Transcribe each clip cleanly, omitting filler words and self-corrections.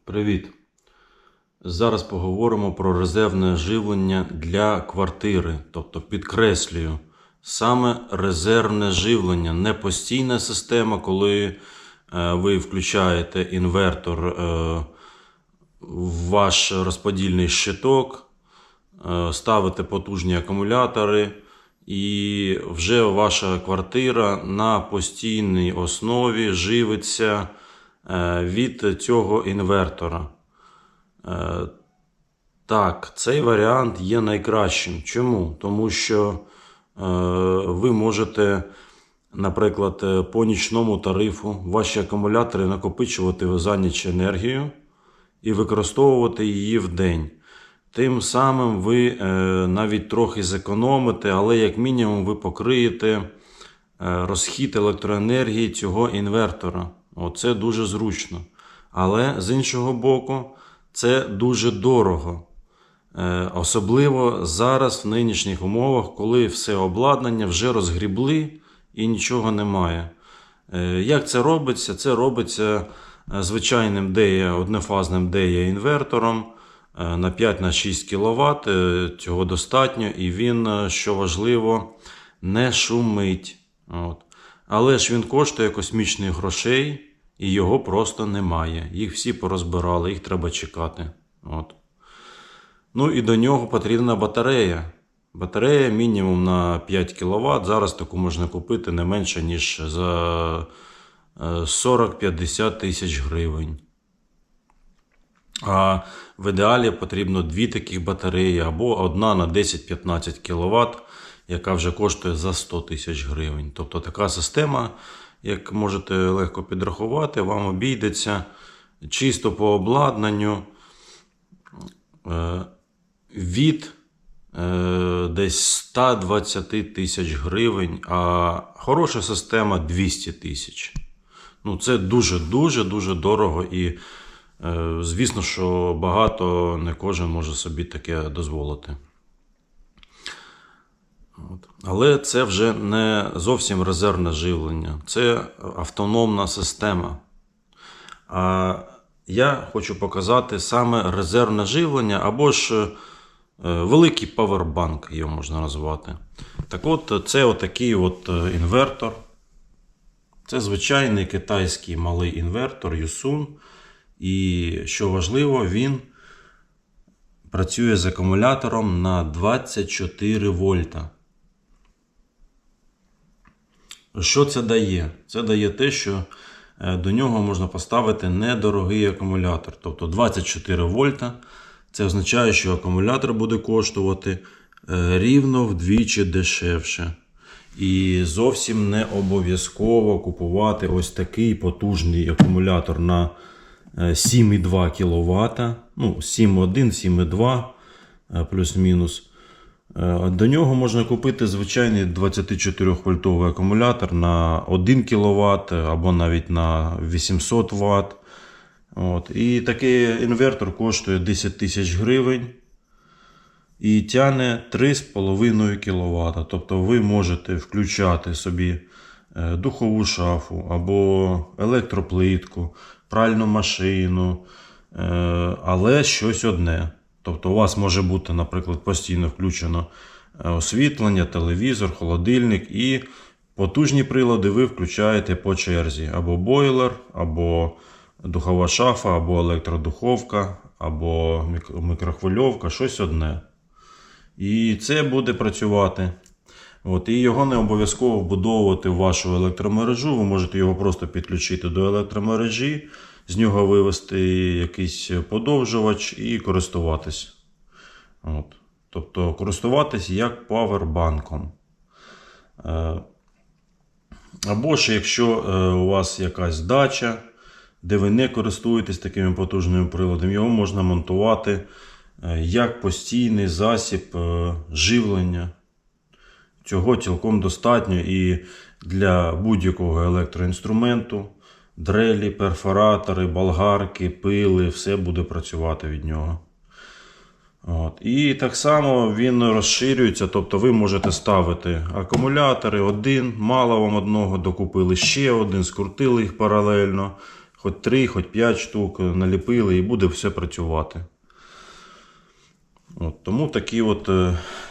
Привіт! Зараз поговоримо про резервне живлення для квартири. Тобто, підкреслюю, саме резервне живлення, не постійна система, коли ви включаєте інвертор в ваш розподільний щиток, ставите потужні акумулятори і вже ваша квартира на постійній основі живиться від цього інвертора. Так, цей варіант є найкращим. Чому? Тому що ви можете, наприклад, по нічному тарифу ваші акумулятори накопичувати за ніч енергію і використовувати її в день. Тим самим ви навіть трохи зекономите, але як мінімум ви покриєте розхід електроенергії цього інвертора. Оце дуже зручно. Але з іншого боку, це дуже дорого. Особливо зараз в нинішніх умовах, коли все обладнання вже розгрібли і нічого немає. Як це робиться? Це робиться звичайним однофазним DEA інвертором на 5-6 кВт. Цього достатньо, і він, що важливо, не шумить. Але ж він коштує космічних грошей, і його просто немає. Їх всі порозбирали, їх треба чекати. Ну і до нього потрібна батарея. Батарея мінімум на 5 кВт. Зараз таку можна купити не менше, ніж за 40-50 тисяч гривень. А в ідеалі потрібно 2 таких батареї або одна на 10-15 кВт, яка вже коштує за 100 тисяч гривень. Тобто така система, як можете легко підрахувати, вам обійдеться чисто по обладнанню від десь 120 тисяч гривень, а хороша система 200 тисяч. Це дуже дорого і, звісно, що не кожен може собі таке дозволити. Але це вже не зовсім резервне живлення, це автономна система. А я хочу показати саме резервне живлення, або ж великий павербанк його можна назвати. Так от, це отакий інвертор. Це звичайний китайський малий інвертор Yusun. І, що важливо, він працює з акумулятором на 24 вольта. Що це дає? Це дає те, що до нього можна поставити недорогий акумулятор. Тобто 24 вольта. Це означає, що акумулятор буде коштувати рівно вдвічі дешевше. І зовсім не обов'язково купувати ось такий потужний акумулятор на 7,2 кВт. 7,1, 7,2 плюс-мінус. До нього можна купити звичайний 24-вольтовий акумулятор на 1 кВт або навіть на 800 Вт. І такий інвертор коштує 10 тисяч гривень і тягне 3,5 кВт. Тобто ви можете включати собі духову шафу або електроплитку, пральну машину, але щось одне. Тобто у вас може бути, наприклад, постійно включено освітлення, телевізор, холодильник, і потужні прилади ви включаєте по черзі. Або бойлер, або духова шафа, або електродуховка, або мікрохвильовка, щось одне. І це буде працювати. І його не обов'язково вбудовувати в вашу електромережу. Ви можете його просто підключити до електромережі, з нього вивести якийсь подовжувач і користуватись. Тобто користуватись як павербанком. Або ж якщо у вас якась дача, де ви не користуєтесь такими потужними приладами, його можна монтувати як постійний засіб живлення. Цього цілком достатньо і для будь-якого електроінструменту. Дрелі, перфоратори, болгарки, пили, все буде працювати від нього. І так само він розширюється, тобто ви можете ставити акумулятори один, мало вам одного, докупили ще один, скрутили їх паралельно. хоч 3, хоч 5 штук наліпили і буде все працювати. От, тому такий от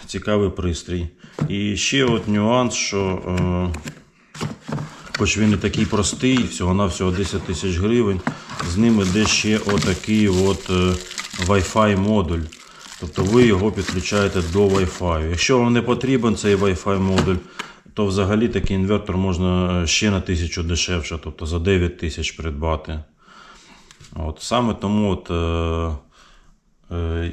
цікавий пристрій. І ще от нюанс, що хоч він і такий простий, всього-навсього 10 тисяч гривень, з ним іде ще отакий от Wi-Fi модуль. Тобто ви його підключаєте до Wi-Fi. Якщо вам не потрібен цей Wi-Fi модуль, то взагалі такий інвертор можна ще на 1000 дешевше, тобто за 9 тисяч придбати. От, саме тому от,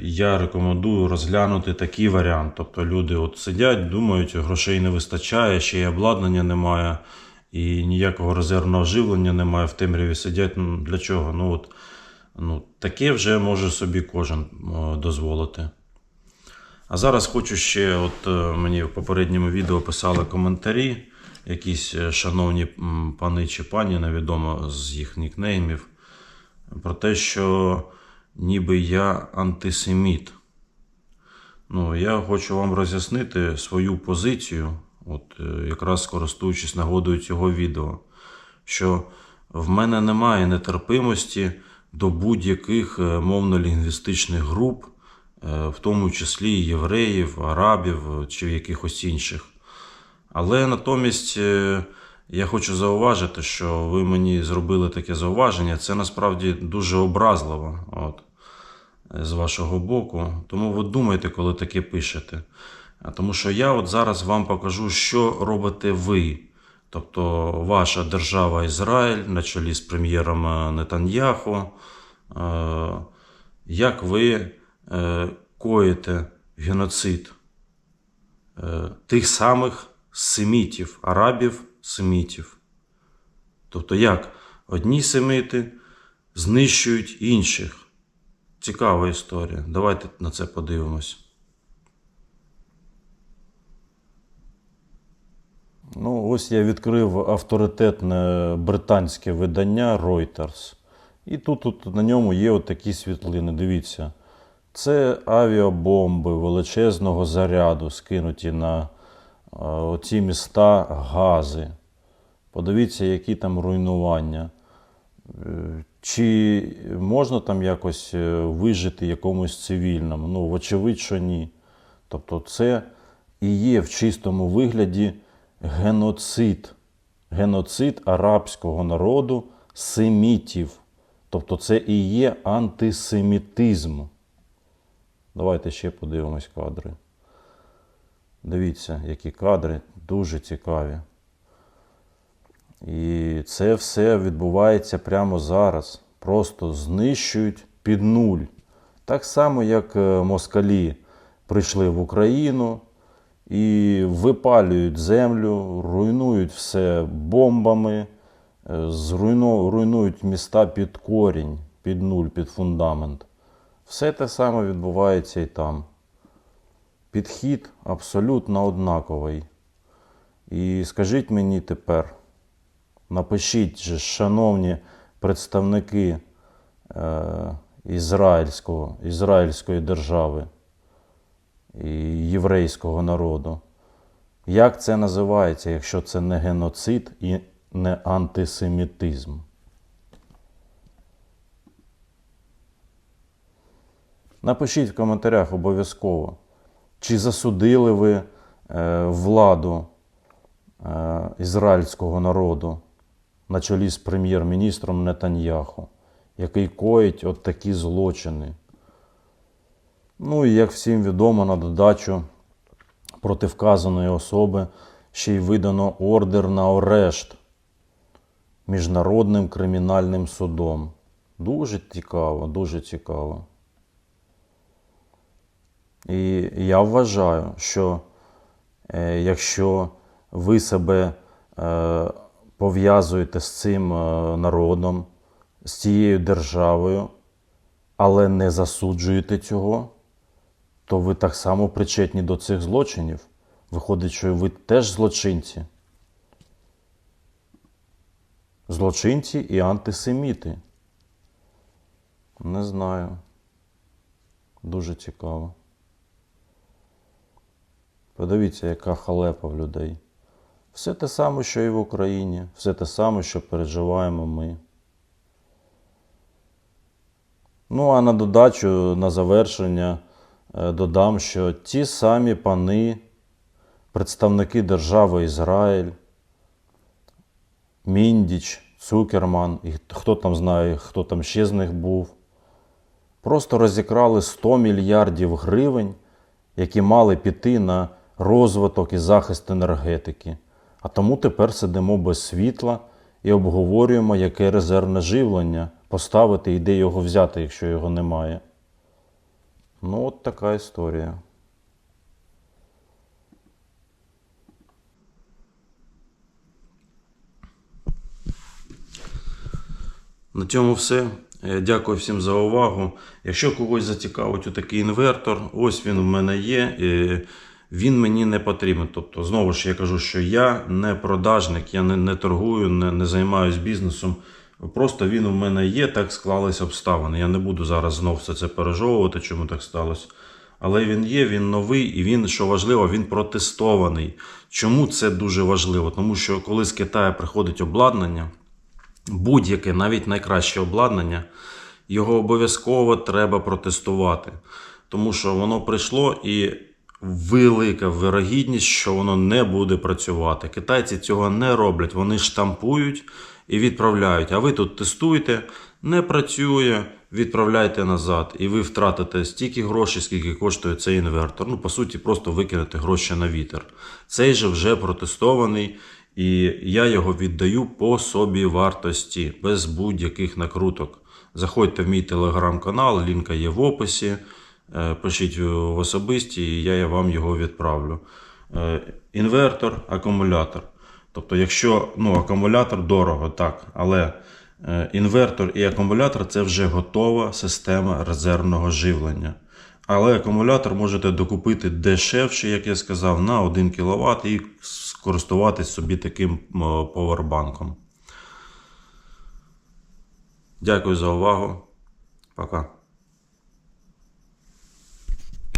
я рекомендую розглянути такий варіант. Тобто люди от сидять, думають, грошей не вистачає, ще й обладнання немає, і ніякого резервного живлення немає, в темряві сидять. Ну, для чого? Таке вже може собі кожен дозволити. А зараз хочу ще, от мені в попередньому відео писали коментарі, якісь шановні пани чи пані, невідомо з їх нікнеймів, про те, що ніби я антисеміт. Я хочу вам роз'яснити свою позицію, от якраз користуючись нагодою цього відео, що в мене немає нетерпимості до будь-яких мовно-лінгвістичних груп, в тому числі євреїв, арабів чи якихось інших. Але натомість я хочу зауважити, що ви мені зробили таке зауваження. Це насправді дуже образливо з вашого боку. Тому ви думайте, коли таке пишете. Тому що я от зараз вам покажу, що робите ви. Тобто ваша держава Ізраїль на чолі з прем'єром Нетаньяху. Як ви коїте геноцид тих самих семітів, арабів-семітів. Тобто як одні семіти знищують інших. Цікава історія. Давайте на це подивимось. Ось я відкрив авторитетне британське видання Reuters. І тут на ньому є от такі світлини. Дивіться. Це авіабомби величезного заряду, скинуті на оці міста Гази. Подивіться, які там руйнування. Чи можна там якось вижити якомусь цивільному? Вочевидь, що ні. Тобто це і є в чистому вигляді геноцид. Геноцид арабського народу, семітів. Тобто це і є антисемітизм. Давайте ще подивимось кадри. Дивіться, які кадри, дуже цікаві. І це все відбувається прямо зараз. Просто знищують під нуль. Так само, як москалі прийшли в Україну і випалюють землю, руйнують все бомбами, руйнують міста під корінь, під нуль, під фундамент. Все те саме відбувається і там. Підхід абсолютно однаковий. І скажіть мені тепер, напишіть же, шановні представники Ізраїльської держави і єврейського народу, як це називається, якщо це не геноцид і не антисемітизм? Напишіть в коментарях обов'язково, чи засудили ви владу ізраїльського народу на чолі з прем'єр-міністром Нетаньяху, який коїть от такі злочини. І як всім відомо, на додачу проти вказаної особи ще й видано ордер на арешт Міжнародним кримінальним судом. Дуже цікаво, дуже цікаво. І я вважаю, що якщо ви себе пов'язуєте з цим народом, з цією державою, але не засуджуєте цього, то ви так само причетні до цих злочинів. Виходить, що ви теж злочинці. Злочинці і антисеміти. Не знаю. Дуже цікаво. Подивіться, яка халепа в людей. Все те саме, що і в Україні. Все те саме, що переживаємо ми. Ну, а на додачу, на завершення, додам, що ті самі пани, представники держави Ізраїль, Міндіч, Цукерман, і хто там знає, хто там ще з них був, просто розікрали 100 мільярдів гривень, які мали піти на розвиток і захист енергетики. А тому тепер сидимо без світла і обговорюємо, яке резервне живлення поставити і де його взяти, якщо його немає. Ну, от така історія. На цьому все. Дякую всім за увагу. Якщо когось зацікавить отакий інвертор, ось він в мене є. Він мені не потрібен. Тобто, знову ж я кажу, що я не продажник, я не торгую, не займаюся бізнесом. Просто він у мене є, так склались обставини. Я не буду зараз знов все це пережовувати, чому так сталося. Але він є, він новий і він, що важливо, він протестований. Чому це дуже важливо? Тому що коли з Китаю приходить обладнання, будь-яке, навіть найкраще обладнання, його обов'язково треба протестувати. Тому що воно прийшло і велика вирогідність, що воно не буде працювати. Китайці цього не роблять, вони штампують і відправляють. А ви тут тестуйте, не працює, відправляйте назад. І ви втратите стільки грошей, скільки коштує цей інвертор. Ну, по суті, просто викинете гроші на вітер. Цей же вже протестований. І я його віддаю по собі вартості, без будь-яких накруток. Заходьте в мій телеграм-канал, лінка є в описі. Пишіть в особисті, і я вам його відправлю. Інвертор, акумулятор. Тобто, якщо акумулятор дорого, так, але інвертор і акумулятор – це вже готова система резервного живлення. Але акумулятор можете докупити дешевше, як я сказав, на 1 кВт і скористуватись собі таким повербанком. Дякую за увагу. Пока.